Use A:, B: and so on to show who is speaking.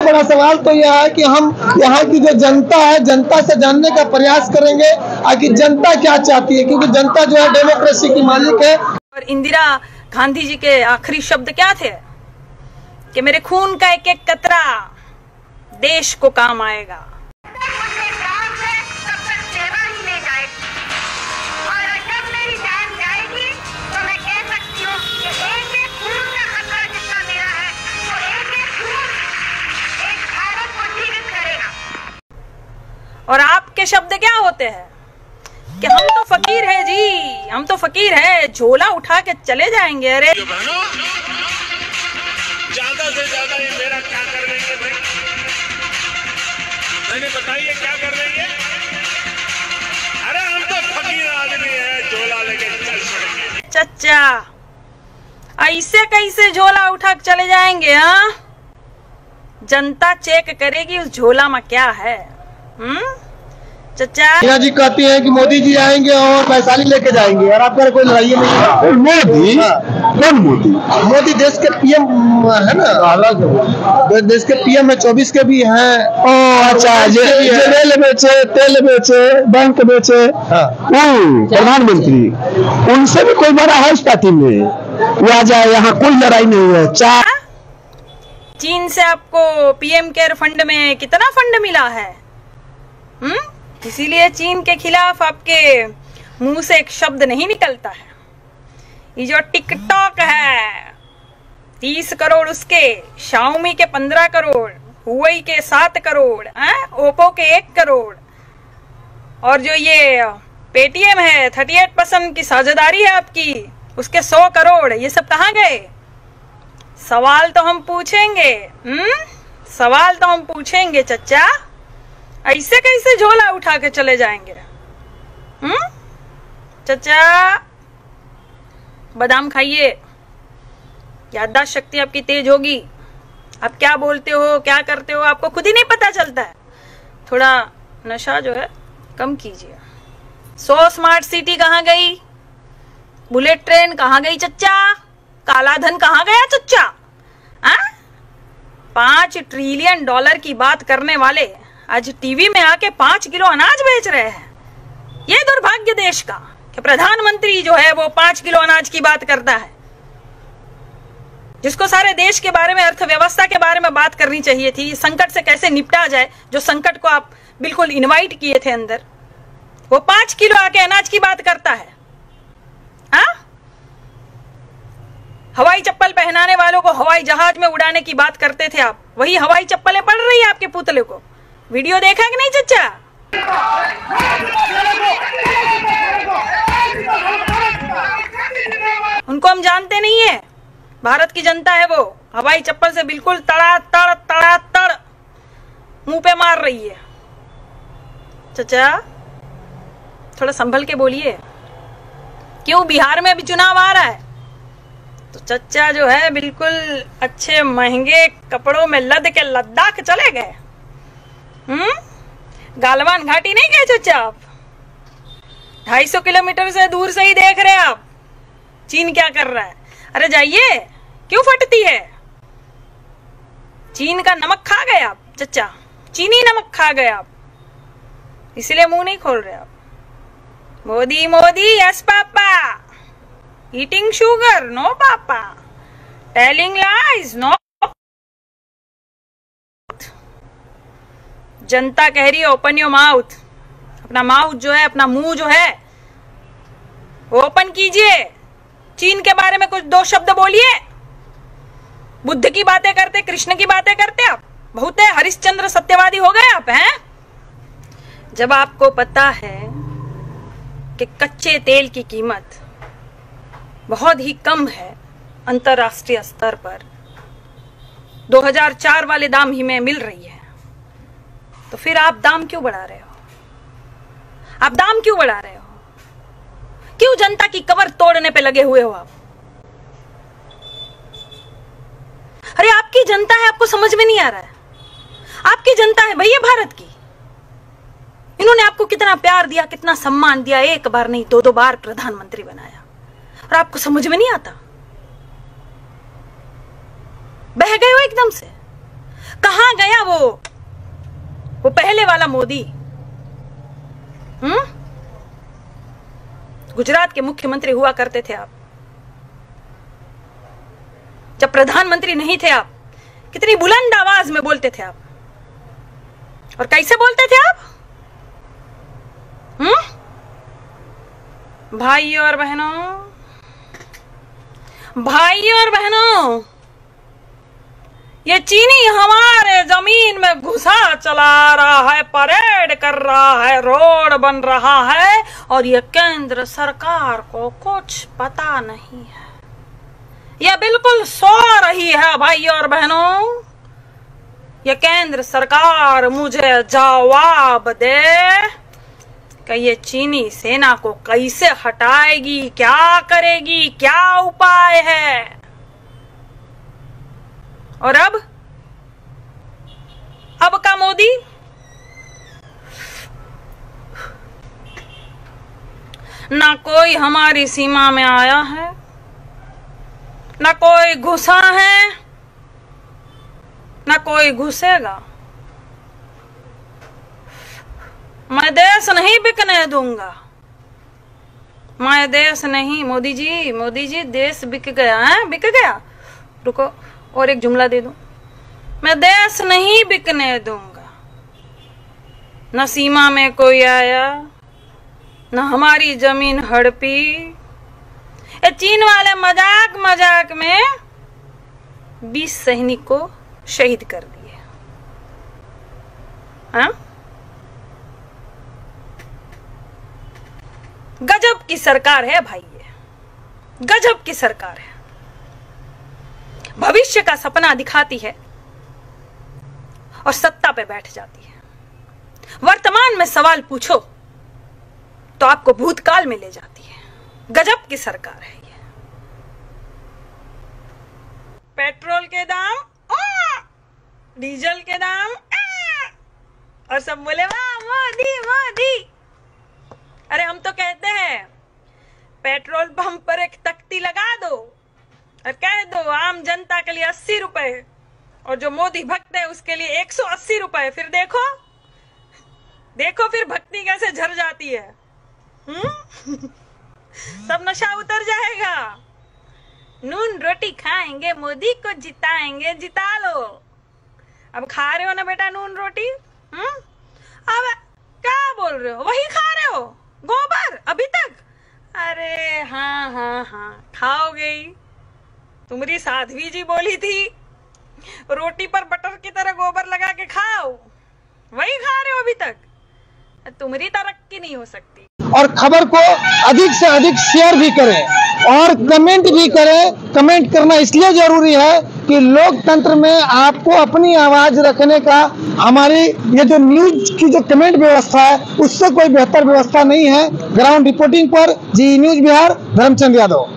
A: बड़ा सवाल तो यह है कि हम यहाँ की जो जनता है, जनता से जानने का प्रयास करेंगे कि जनता क्या चाहती है, क्योंकि जनता जो है डेमोक्रेसी की मालिक है।
B: और इंदिरा गांधी जी के आखिरी शब्द क्या थे कि मेरे खून का एक एक कतरा देश को काम आएगा। और आपके शब्द क्या होते हैं कि हम तो फकीर है जी, हम तो फकीर है, झोला उठा के चले जाएंगे। अरे
C: ज्यादा से ज्यादा ये मेरा क्या कर लेंगे भाई, मैंने बताइए क्या कर लेंगे। अरे हम तो फकीर आदमी है, झोला लेके चल पड़ेंगे।
B: चच्चा ऐसे कैसे झोला उठा के चले जाएंगे? हाँ, जनता चेक करेगी उस झोला में क्या है। चच्चा
A: मीना जी कहती हैं कि मोदी जी आएंगे और वैशाली लेके जाएंगे, और आपका कोई लड़ाई नहीं है। मोदी कौन? मोदी देश के पीएम है ना, अलग देश के पीएम है, 24 के भी हैं। अच्छा, रेल बेचे, तेल बेचे, बैंक बेचे, प्रधानमंत्री, उनसे भी कोई बड़ा है इस पार्टी में, वो आ जाए, यहाँ कोई लड़ाई नहीं है।
B: चीन से आपको पीएम केयर फंड में कितना फंड मिला है? इसीलिए चीन के खिलाफ आपके मुंह से एक शब्द नहीं निकलता है। ये जो टिकटॉक है 30 करोड़ उसके, शाओमी के 15 करोड़, हुआई के 7 करोड़, ओप्पो के 1 करोड़, और जो ये पेटीएम है 38% की साझेदारी है आपकी, उसके 100 करोड़, ये सब कहाँ गए? सवाल तो हम पूछेंगे, सवाल तो हम पूछेंगे चच्चा। ऐसे कैसे झोला उठा के चले जाएंगे? चच्चा बादाम खाइए, याददाश्त शक्ति आपकी तेज होगी। आप क्या बोलते हो, क्या करते हो, आपको खुद ही नहीं पता चलता है। थोड़ा नशा जो है कम कीजिए। 100 स्मार्ट सिटी कहाँ गई? बुलेट ट्रेन कहाँ गई चच्चा? काला धन कहाँ गया चच्चा? 5 ट्रिलियन डॉलर की बात करने वाले आज टीवी में आके 5 किलो अनाज बेच रहे हैं। ये दुर्भाग्य देश का कि प्रधानमंत्री जो है वो 5 किलो अनाज की बात करता है, जिसको सारे देश के बारे में, अर्थव्यवस्था के बारे में बात करनी चाहिए थी, संकट से कैसे निपटा जाए, जो संकट को आप बिल्कुल इनवाइट किए थे अंदर, वो 5 किलो आके अनाज की बात करता है। हवाई चप्पल पहनाने वालों को हवाई जहाज में उड़ाने की बात करते थे आप, वही हवाई चप्पलें पड़ रही है आपके पुतले को। वीडियो देखा कि नहीं चच्चा? उनको हम जानते नहीं है, भारत की जनता है वो, हवाई चप्पल से बिल्कुल तड़ा तड़ मुंह पे मार रही है। चच्चा थोड़ा संभल के बोलिए, क्यों? बिहार में भी चुनाव आ रहा है, तो चच्चा जो है बिल्कुल अच्छे महंगे कपड़ों में लद के लद्दाख चले गए। गालवान घाटी नहीं गए चच्चा आप? 250 किलोमीटर से दूर से ही देख रहे आप चीन क्या कर रहा है। अरे जाइए, क्यों फटती है? चीन का नमक खा गए आप चच्चा, चीनी नमक खा गए आप, इसलिए मुंह नहीं खोल रहे आप। Modi Modi yes papa, eating sugar no papa, telling lies no. जनता कह रही है ओपन योर माउथ, अपना माउथ जो है, अपना मुंह जो है वो ओपन कीजिए। चीन के बारे में कुछ 2 शब्द बोलिए। बुद्ध की बातें करते, कृष्ण की बातें करते आप, बहुत है हरिश्चंद्र सत्यवादी हो गए आप हैं। जब आपको पता है कि कच्चे तेल की कीमत बहुत ही कम है अंतरराष्ट्रीय स्तर पर, 2004 वाले दाम ही में मिल रही है, तो फिर आप दाम क्यों बढ़ा रहे हो? आप दाम क्यों बढ़ा रहे हो? क्यों जनता की कबर तोड़ने पे लगे हुए हो आप? अरे आपकी जनता है, आपको समझ में नहीं आ रहा है? आपकी जनता है भैया भारत की, इन्होंने आपको कितना प्यार दिया, कितना सम्मान दिया, 1 बार नहीं 2-2 बार प्रधानमंत्री बनाया, और आपको समझ में नहीं आता? बह गए हो एकदम से। कहां गया वो पहले वाला मोदी? गुजरात के मुख्यमंत्री हुआ करते थे आप, जब प्रधानमंत्री नहीं थे आप, कितनी बुलंद आवाज में बोलते थे आप, और कैसे बोलते थे आप? भाइयों और बहनों, ये चीनी हमारे जमीन में घुसा चला रहा है, परेड कर रहा है, रोड बन रहा है, और ये केंद्र सरकार को कुछ पता नहीं है। ये बिल्कुल सो रही है भाइयों और बहनों। ये केंद्र सरकार मुझे जवाब दे कि ये चीनी सेना को कैसे हटाएगी, क्या करेगी, क्या उपाय है। और अब का मोदी ना कोई हमारी सीमा में आया है, ना कोई घुसा है, ना कोई घुसेगा। मैं देश नहीं बिकने दूंगा, मैं देश नहीं। मोदी जी देश बिक गया है, बिक गया। रुको और एक जुमला दे दूं, मैं देश नहीं बिकने दूंगा। न सीमा में कोई आया, न हमारी जमीन हड़पी। ये चीन वाले मजाक में 20 सैनिक को शहीद कर दिए। हाँ, गजब की सरकार है भाई, ये गजब की सरकार है। भविष्य का सपना दिखाती है और सत्ता पे बैठ जाती है। वर्तमान में सवाल पूछो तो आपको भूतकाल में ले जाती है। गजब की सरकार है ये। पेट्रोल के दाम, डीजल के दाम, और सब बोले वाह मोदी। अरे हम तो कहते हैं पेट्रोल पंप पर एक तख्ती लगा दो और कह दो आम जनता के लिए 80 रुपए, और जो मोदी भक्त है उसके लिए 180 रुपए। फिर देखो फिर भक्ति कैसे झर जाती है। सब नशा उतर जाएगा। नून रोटी खाएंगे, मोदी को जिताएंगे, जिता लो। अब खा रहे हो ना बेटा नून रोटी? अब क्या बोल रहे हो? वही खा रहे हो, गोबर अभी तक? अरे हाँ खाओगे ही। तुम्हारी साध्वी जी बोली थी रोटी पर बटर की तरह गोबर लगा के खाओ, वही खा रहे हो अभी तक। तुम्हारी तरक्की नहीं हो सकती।
A: और खबर को अधिक से अधिक शेयर भी करें और कमेंट भी करें। कमेंट करना इसलिए जरूरी है कि लोकतंत्र में आपको अपनी आवाज रखने का, हमारी ये जो न्यूज की जो कमेंट व्यवस्था है उससे कोई बेहतर व्यवस्था नहीं है। ग्राउंड रिपोर्टिंग पर जी न्यूज बिहार, धर्मचंद यादव।